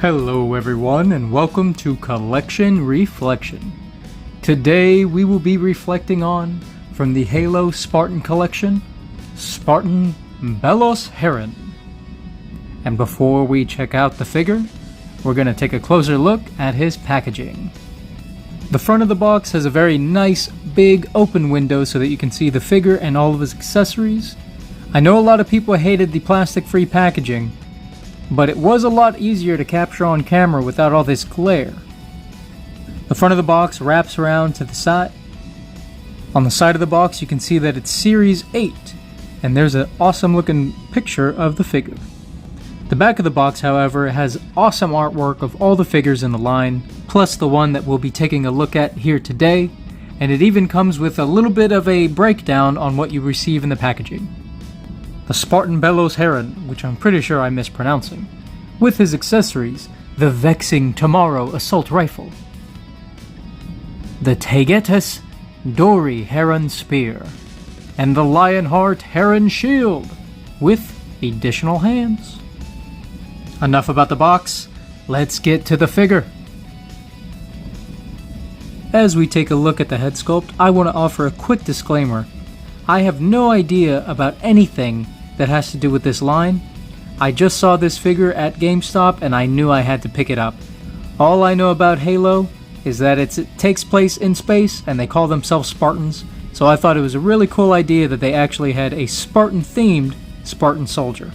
Hello everyone and welcome to Collection Reflection. Today we will be reflecting on, from the Halo Spartan Collection, Spartan Belos Heran. And before we check out the figure, we're going to take a closer look at his packaging. The front of the box has a very nice big open window so that you can see the figure and all of his accessories. I know a lot of people hated the plastic-free packaging, but it was a lot easier to capture on camera without all this glare. The front of the box wraps around to the side. On the side of the box you can see that it's Series 8, and there's an awesome looking picture of the figure. The back of the box, however, has awesome artwork of all the figures in the line, plus the one that we'll be taking a look at here today, and it even comes with a little bit of a breakdown on what you receive in the packaging. The Spartan Belos Heran, which I'm pretty sure I'm mispronouncing, with his accessories, the Vexing Tomorrow Assault Rifle, the Tegetus Dory Heran Spear, and the Lionheart Heran Shield, with additional hands. Enough about the box, let's get to the figure. As we take a look at the head sculpt, I want to offer a quick disclaimer. I have no idea about anything that has to do with this line. I just saw this figure at GameStop and I knew I had to pick it up. All I know about Halo is that it takes place in space and they call themselves Spartans, so I thought it was a really cool idea that they actually had a Spartan-themed Spartan soldier.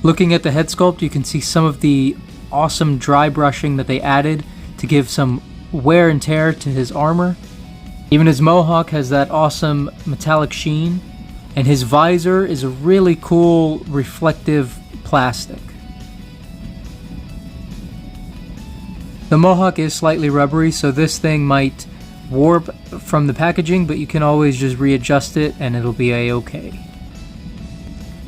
Looking at the head sculpt, you can see some of the awesome dry brushing that they added to give some wear and tear to his armor. Even his mohawk has that awesome metallic sheen, and his visor is a really cool reflective plastic. The mohawk is slightly rubbery, so this thing might warp from the packaging, but you can always just readjust it and it'll be a-okay.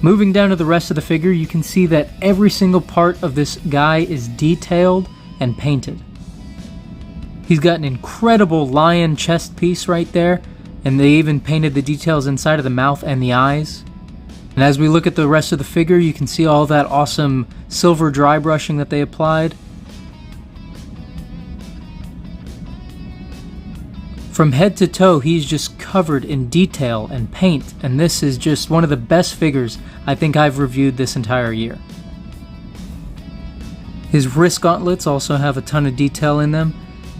Moving down to the rest of the figure, you can see that every single part of this guy is detailed and painted. He's got an incredible lion chest piece right there, and they even painted the details inside of the mouth and the eyes. And as we look at the rest of the figure, you can see all that awesome silver dry brushing that they applied. From head to toe, he's just covered in detail and paint, and this is just one of the best figures I think I've reviewed this entire year. His wrist gauntlets also have a ton of detail in them,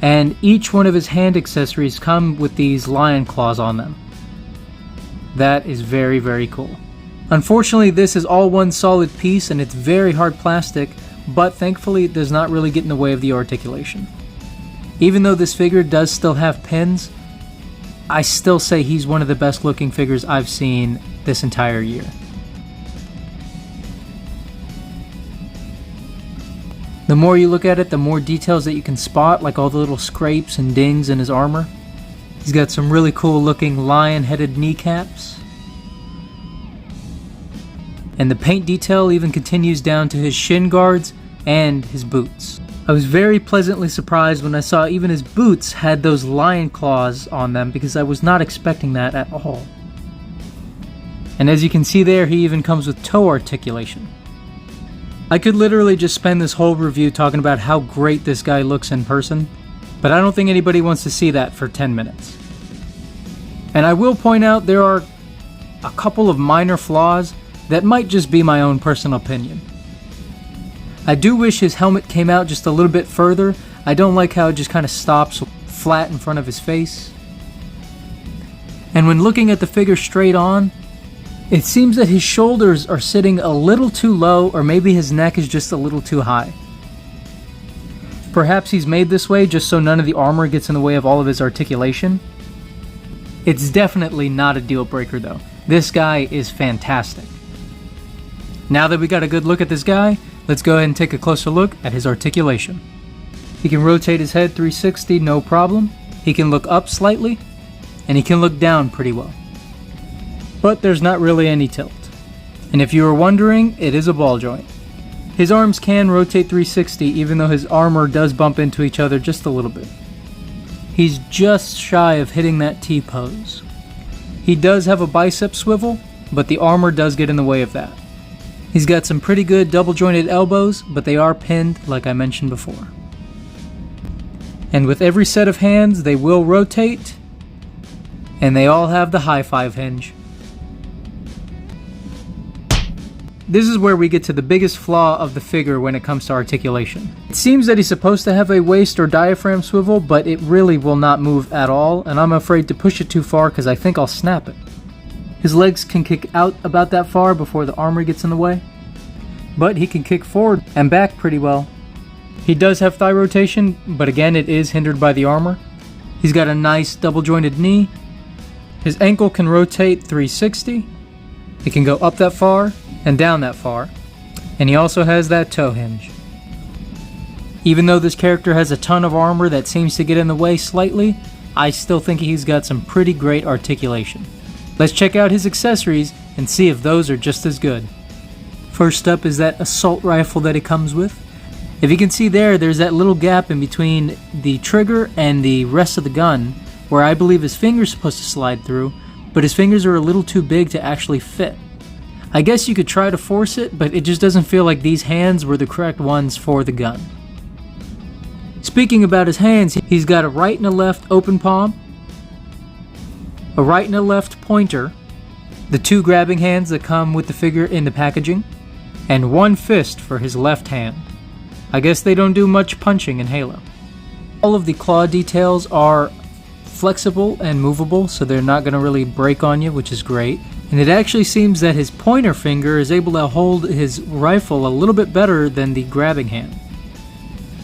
and each one of his hand accessories come with these lion claws on them. That is very, very cool. Unfortunately, this is all one solid piece and it's very hard plastic, but thankfully it does not really get in the way of the articulation. Even though this figure does still have pins, I still say he's one of the best looking figures I've seen this entire year. The more you look at it, the more details that you can spot, like all the little scrapes and dings in his armor. He's got some really cool looking lion-headed kneecaps. And the paint detail even continues down to his shin guards and his boots. I was very pleasantly surprised when I saw even his boots had those lion claws on them, because I was not expecting that at all. And as you can see there, he even comes with toe articulation. I could literally just spend this whole review talking about how great this guy looks in person, but I don't think anybody wants to see that for 10 minutes. And I will point out there are a couple of minor flaws that might just be my own personal opinion. I do wish his helmet came out just a little bit further. I don't like how it just kind of stops flat in front of his face. And when looking at the figure straight on, it seems that his shoulders are sitting a little too low, or maybe his neck is just a little too high. Perhaps he's made this way just so none of the armor gets in the way of all of his articulation. It's definitely not a deal breaker though. This guy is fantastic. Now that we got a good look at this guy, let's go ahead and take a closer look at his articulation. He can rotate his head 360 no problem. He can look up slightly, and he can look down pretty well. But there's not really any tilt. And if you were wondering, it is a ball joint. His arms can rotate 360 even though his armor does bump into each other just a little bit. He's just shy of hitting that T-pose. He does have a bicep swivel, but the armor does get in the way of that. He's got some pretty good double jointed elbows, but they are pinned like I mentioned before. And with every set of hands, they will rotate, and they all have the high five hinge. This is where we get to the biggest flaw of the figure when it comes to articulation. It seems that he's supposed to have a waist or diaphragm swivel, but it really will not move at all, and I'm afraid to push it too far because I think I'll snap it. His legs can kick out about that far before the armor gets in the way, but he can kick forward and back pretty well. He does have thigh rotation, but again it is hindered by the armor. He's got a nice double jointed knee. His ankle can rotate 360. It can go up that far and down that far, and he also has that toe hinge. Even though this character has a ton of armor that seems to get in the way slightly, I still think he's got some pretty great articulation. Let's check out his accessories and see if those are just as good. First up is that assault rifle that he comes with. If you can see there's that little gap in between the trigger and the rest of the gun where I believe his finger's supposed to slide through, but his fingers are a little too big to actually fit. I guess you could try to force it, but it just doesn't feel like these hands were the correct ones for the gun. Speaking about his hands, he's got a right and a left open palm, a right and a left pointer, the two grabbing hands that come with the figure in the packaging, and one fist for his left hand. I guess they don't do much punching in Halo. All of the claw details are flexible and movable, so they're not going to really break on you, which is great. And it actually seems that his pointer finger is able to hold his rifle a little bit better than the grabbing hand.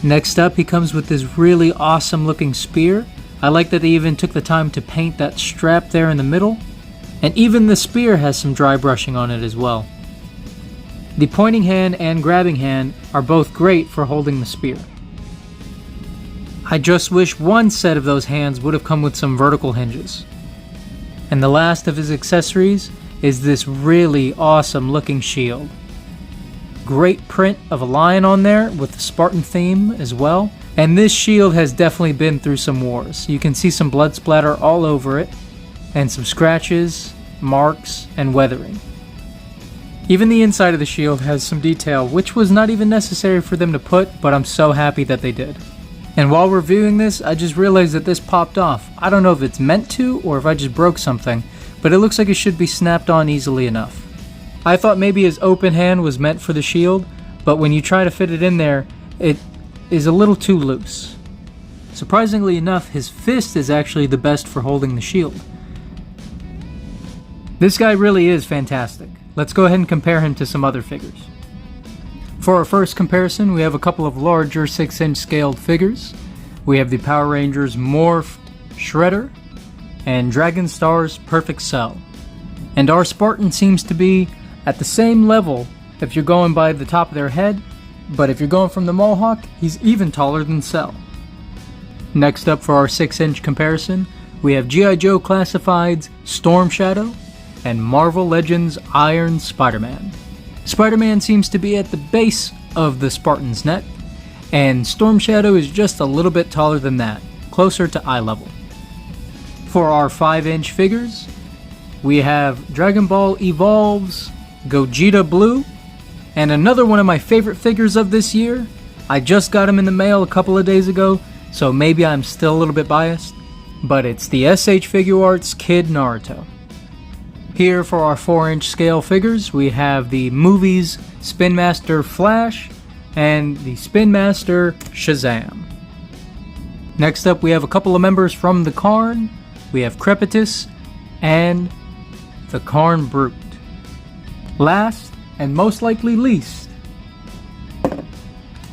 Next up, he comes with this really awesome looking spear. I like that they even took the time to paint that strap there in the middle, and even the spear has some dry brushing on it as well. The pointing hand and grabbing hand are both great for holding the spear. I just wish one set of those hands would have come with some vertical hinges. And the last of his accessories is this really awesome looking shield. Great print of a lion on there with the Spartan theme as well. And this shield has definitely been through some wars. You can see some blood splatter all over it, and some scratches, marks, and weathering. Even the inside of the shield has some detail, which was not even necessary for them to put, but I'm so happy that they did. And while reviewing this, I just realized that this popped off. I don't know if it's meant to, or if I just broke something, but it looks like it should be snapped on easily enough. I thought maybe his open hand was meant for the shield, but when you try to fit it in there, it is a little too loose. Surprisingly enough, his fist is actually the best for holding the shield. This guy really is fantastic. Let's go ahead and compare him to some other figures. For our first comparison, we have a couple of larger 6-inch scaled figures. We have the Power Rangers Morphed Shredder and Dragon Star's Perfect Cell. And our Spartan seems to be at the same level if you're going by the top of their head, but if you're going from the Mohawk, he's even taller than Cell. Next up for our 6-inch comparison, we have G.I. Joe Classified's Storm Shadow and Marvel Legends Iron Spider-Man. Spider-Man seems to be at the base of the Spartan's neck, and Storm Shadow is just a little bit taller than that, closer to eye level. For our 5-inch figures, we have Dragon Ball Evolve's Gogeta Blue, and another one of my favorite figures of this year. I just got him in the mail a couple of days ago, so maybe I'm still a little bit biased, but it's the SH Figuarts Kid Naruto. Here for our 4-inch scale figures, we have the movies Spin Master Flash and the Spin Master Shazam. Next up, we have a couple of members from the Karn. We have Crepitus and the Karn Brute. Last, and most likely least,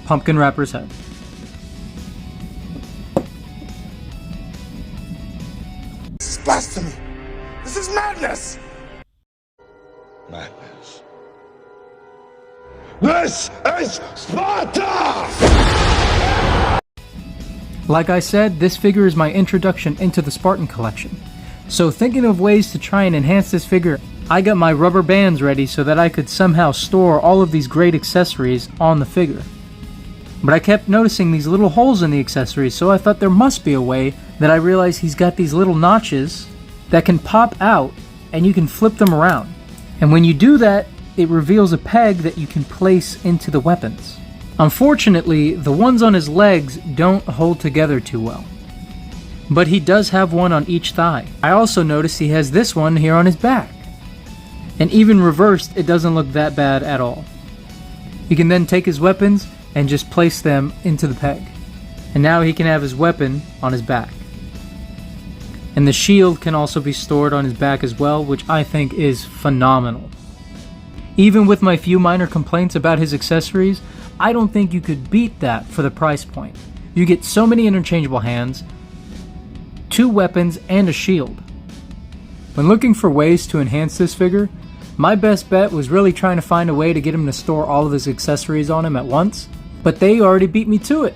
Pumpkin Rapper's head. This is blasphemy! This is madness! Madness. This is Sparta! Like I said, this figure is my introduction into the Spartan Collection. So thinking of ways to try and enhance this figure, I got my rubber bands ready so that I could somehow store all of these great accessories on the figure. But I kept noticing these little holes in the accessories, so I thought there must be a way that I realized he's got these little notches that can pop out and you can flip them around. And when you do that, it reveals a peg that you can place into the weapons. Unfortunately, the ones on his legs don't hold together too well. But he does have one on each thigh. I also noticed he has this one here on his back. And even reversed, it doesn't look that bad at all. You can then take his weapons and just place them into the peg. And now he can have his weapon on his back. And the shield can also be stored on his back as well, which I think is phenomenal. Even with my few minor complaints about his accessories, I don't think you could beat that for the price point. You get so many interchangeable hands, 2 weapons, and a shield. When looking for ways to enhance this figure, my best bet was really trying to find a way to get him to store all of his accessories on him at once, but they already beat me to it.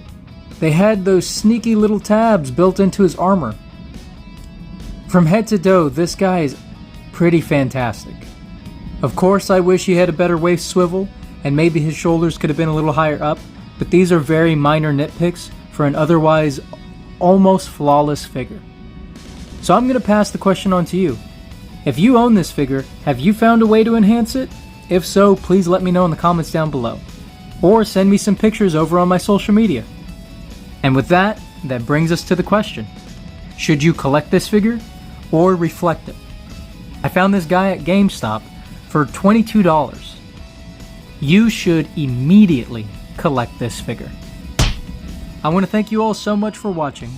They had those sneaky little tabs built into his armor. From head to toe, this guy is pretty fantastic. Of course, I wish he had a better waist swivel, and maybe his shoulders could have been a little higher up, but these are very minor nitpicks for an otherwise almost flawless figure. So I'm going to pass the question on to you. If you own this figure, have you found a way to enhance it? If so, please let me know in the comments down below. Or send me some pictures over on my social media. And with that, that brings us to the question. Should you collect this figure or reflect it? I found this guy at GameStop for $22. You should immediately collect this figure. I want to thank you all so much for watching.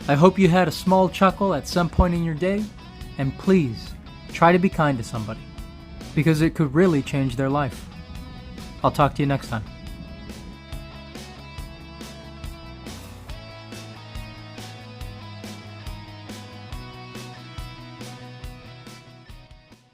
I hope you had a small chuckle at some point in your day, and please try to be kind to somebody, because it could really change their life. I'll talk to you next time.